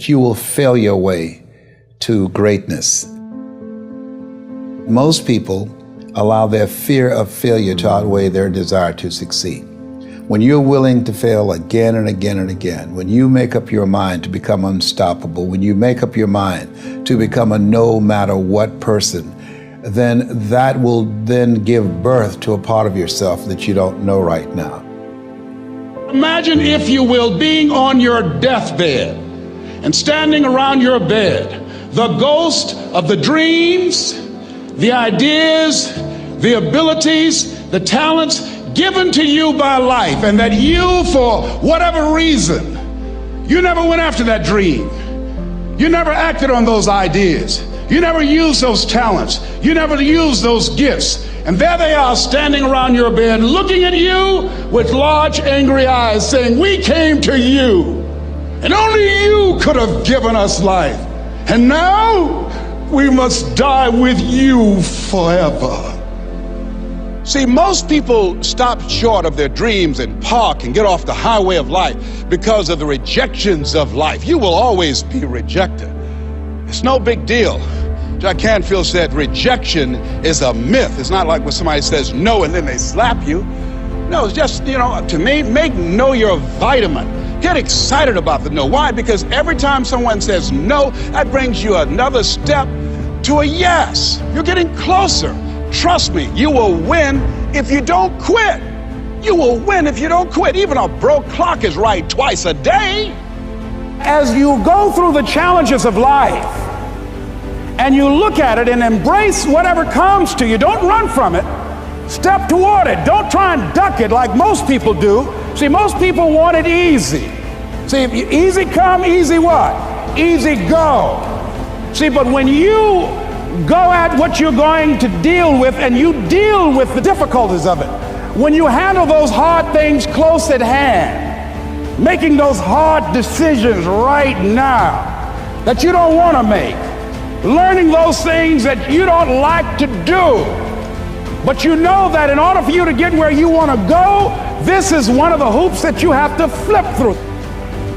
You will fail your way to greatness. Most people allow their fear of failure to outweigh their desire to succeed. When you're willing to fail again and again and again, when you make up your mind to become unstoppable, when you make up your mind to become a no matter what person, then that will then give birth to a part of yourself that you don't know right now. Imagine, if you will, being on your deathbed and standing around your bed, the ghost of the dreams, the ideas, the abilities, the talents given to you by life, and that you, for whatever reason, you never went after that dream. You never acted on those ideas. You never used those talents. You never used those gifts. And there they are standing around your bed looking at you with large angry eyes saying, "We came to you, and only you could have given us life. And now we must die with you forever." See, most people stop short of their dreams and park and get off the highway of life because of the rejections of life. You will always be rejected. It's no big deal. Jack Canfield said rejection is a myth. It's not like when somebody says no and then they slap you. No, it's just, to me, make no your vitamin. Get excited about the no. Why? Because every time someone says no, that brings you another step to a yes. You're getting closer. Trust me, you will win if you don't quit. You will win if you don't quit. Even a broke clock is right twice a day. As you go through the challenges of life and you look at it and embrace whatever comes to you, don't run from it. Step toward it. Don't try and duck it like most people do. See, most people want it easy. See, easy come, easy what? Easy go. See, but when you go at what you're going to deal with and you deal with the difficulties of it, when you handle those hard things close at hand, making those hard decisions right now that you don't want to make, learning those things that you don't like to do, but you know that in order for you to get where you want to go, this is one of the hoops that you have to flip through.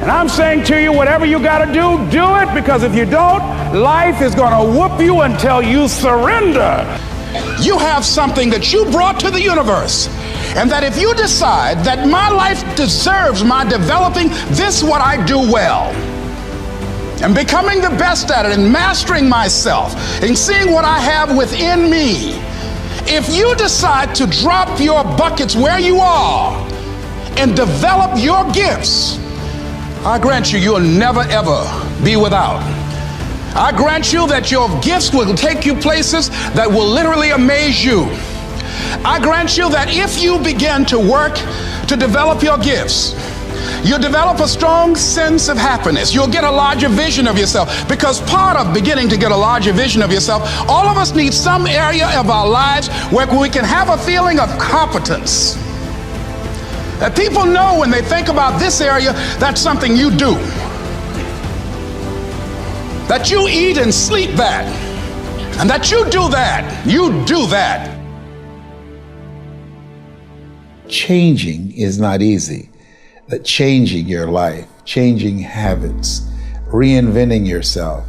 And I'm saying to you, whatever you got to do it, because if you don't, life is going to whoop you until you surrender. You have something that you brought to the universe, and that if you decide that my life deserves my developing this what I do well, and becoming the best at it, and mastering myself, and seeing what I have within me, if you decide to drop your buckets where you are and develop your gifts, I grant you, you'll never ever be without. I grant you that your gifts will take you places that will literally amaze you. I grant you that if you begin to work to develop your gifts, you'll develop a strong sense of happiness. You'll get a larger vision of yourself, because part of beginning to get a larger vision of yourself, all of us need some area of our lives where we can have a feeling of competence. That people know when they think about this area, that's something you do. That you eat and sleep that. And that you do that. You do that. Changing is not easy. That changing your life, changing habits, reinventing yourself,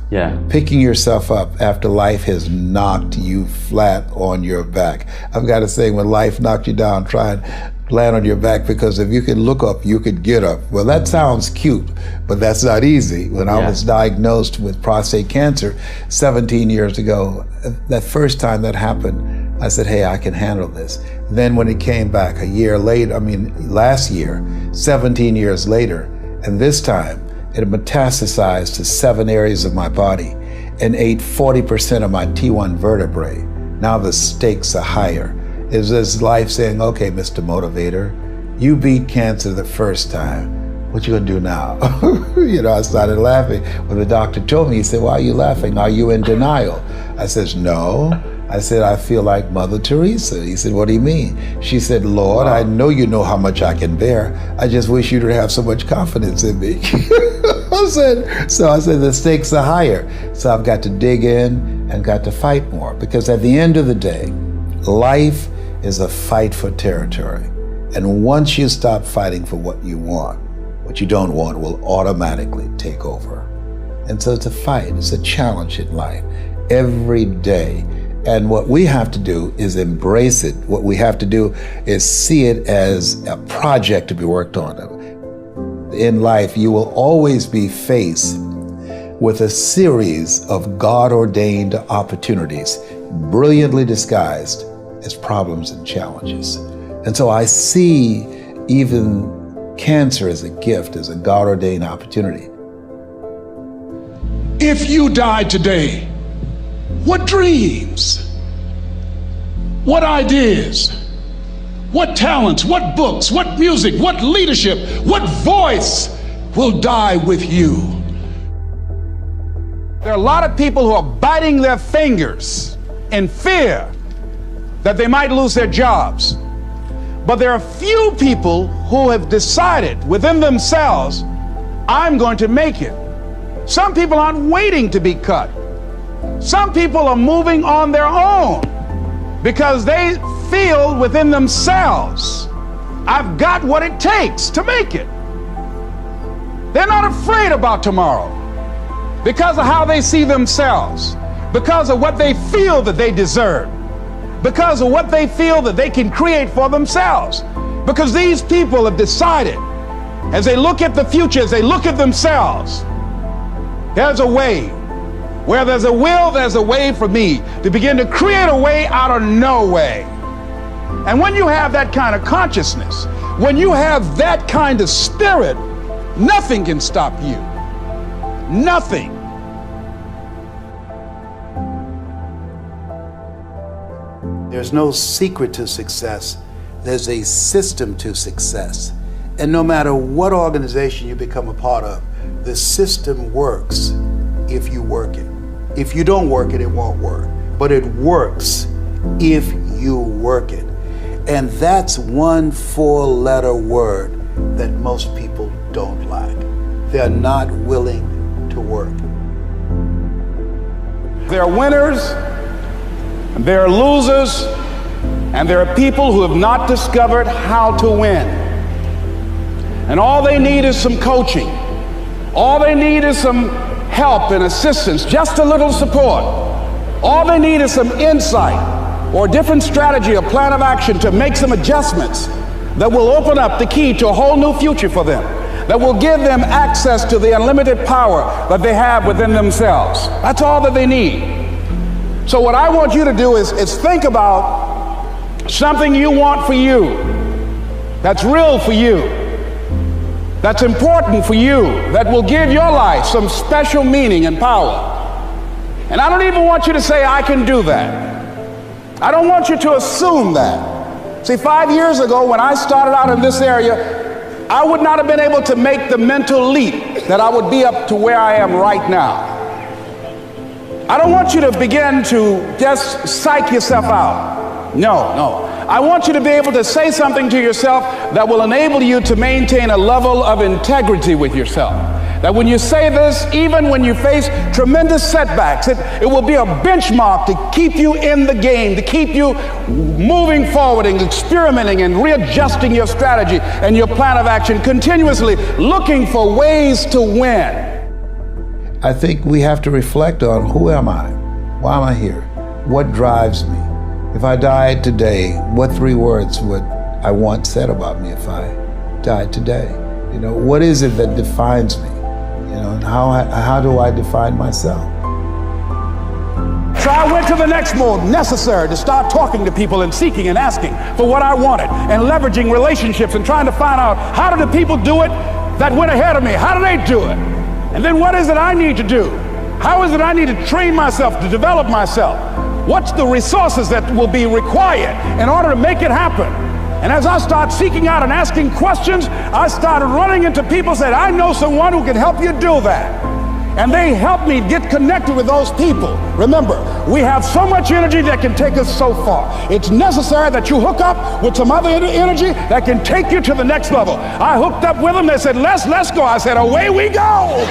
picking yourself up after life has knocked you flat on your back. I've got to say, when life knocked you down, try and land on your back, because if you could look up, you could get up. Well, that sounds cute, but that's not easy. When I was diagnosed with prostate cancer 17 years ago, that first time that happened, I said, hey, I can handle this. Then when it came back a year later, last year, 17 years later, and this time it metastasized to 7 areas of my body and ate 40% of my T1 vertebrae. Now the stakes are higher. It's this life saying, okay, Mr. Motivator, you beat cancer the first time. What you gonna do now? I started laughing. When the doctor told me, he said, why are you laughing? Are you in denial? I said, no. I said, I feel like Mother Teresa. He said, what do you mean? She said, Lord, I know you know how much I can bear. I just wish you to have so much confidence in me. I said, the stakes are higher. So I've got to dig in and got to fight more, because at the end of the day, life is a fight for territory. And once you stop fighting for what you want, what you don't want will automatically take over. And so it's a fight, it's a challenge in life every day. And what we have to do is embrace it. What we have to do is see it as a project to be worked on. In life, you will always be faced with a series of God-ordained opportunities, brilliantly disguised as problems and challenges. And so I see even cancer as a gift, as a God-ordained opportunity. If you died today, what dreams, what ideas, what talents, what books, what music, what leadership, what voice will die with you? There are a lot of people who are biting their fingers in fear that they might lose their jobs. But there are few people who have decided within themselves, I'm going to make it. Some people aren't waiting to be cut. Some people are moving on their own because they feel within themselves, I've got what it takes to make it. They're not afraid about tomorrow because of how they see themselves, because of what they feel that they deserve, because of what they feel that they can create for themselves. Because these people have decided, as they look at the future, as they look at themselves, there's a way. Where there's a will, there's a way for me to begin to create a way out of no way. And when you have that kind of consciousness, when you have that kind of spirit, nothing can stop you. Nothing. There's no secret to success. There's a system to success. And no matter what organization you become a part of, the system works if you work it. If you don't work it, it won't work. But it works if you work it. And that's one 4-letter word that most people don't like. They're not willing to work. There are winners, and there are losers, and there are people who have not discovered how to win. And all they need is some coaching. All they need is some help and assistance, just a little support. All they need is some insight or a different strategy, a plan of action to make some adjustments that will open up the key to a whole new future for them, that will give them access to the unlimited power that they have within themselves. That's all that they need. So what I want you to do is think about something you want for you, that's real for you, that's important for you, that will give your life some special meaning and power. And I don't even want you to say, I can do that. I don't want you to assume that. See, 5 years ago when I started out in this area, I would not have been able to make the mental leap that I would be up to where I am right now. I don't want you to begin to just psych yourself out. No. I want you to be able to say something to yourself that will enable you to maintain a level of integrity with yourself. That when you say this, even when you face tremendous setbacks, it will be a benchmark to keep you in the game, to keep you moving forward and experimenting and readjusting your strategy and your plan of action, continuously looking for ways to win. I think we have to reflect on, who am I? Why am I here? What drives me? If I died today, what 3 words would I want said about me if I died today? You know, what is it that defines me? You know, and how do I define myself? So I went to the next mode necessary to start talking to people and seeking and asking for what I wanted and leveraging relationships and trying to find out, how do the people do it that went ahead of me? How do they do it? And then what is it I need to do? How is it I need to train myself, to develop myself? What's the resources that will be required in order to make it happen? And as I start seeking out and asking questions, I started running into people who said, I know someone who can help you do that. And they helped me get connected with those people. Remember, we have so much energy that can take us so far. It's necessary that you hook up with some other energy that can take you to the next level. I hooked up with them. They said, let's go. I said, away we go.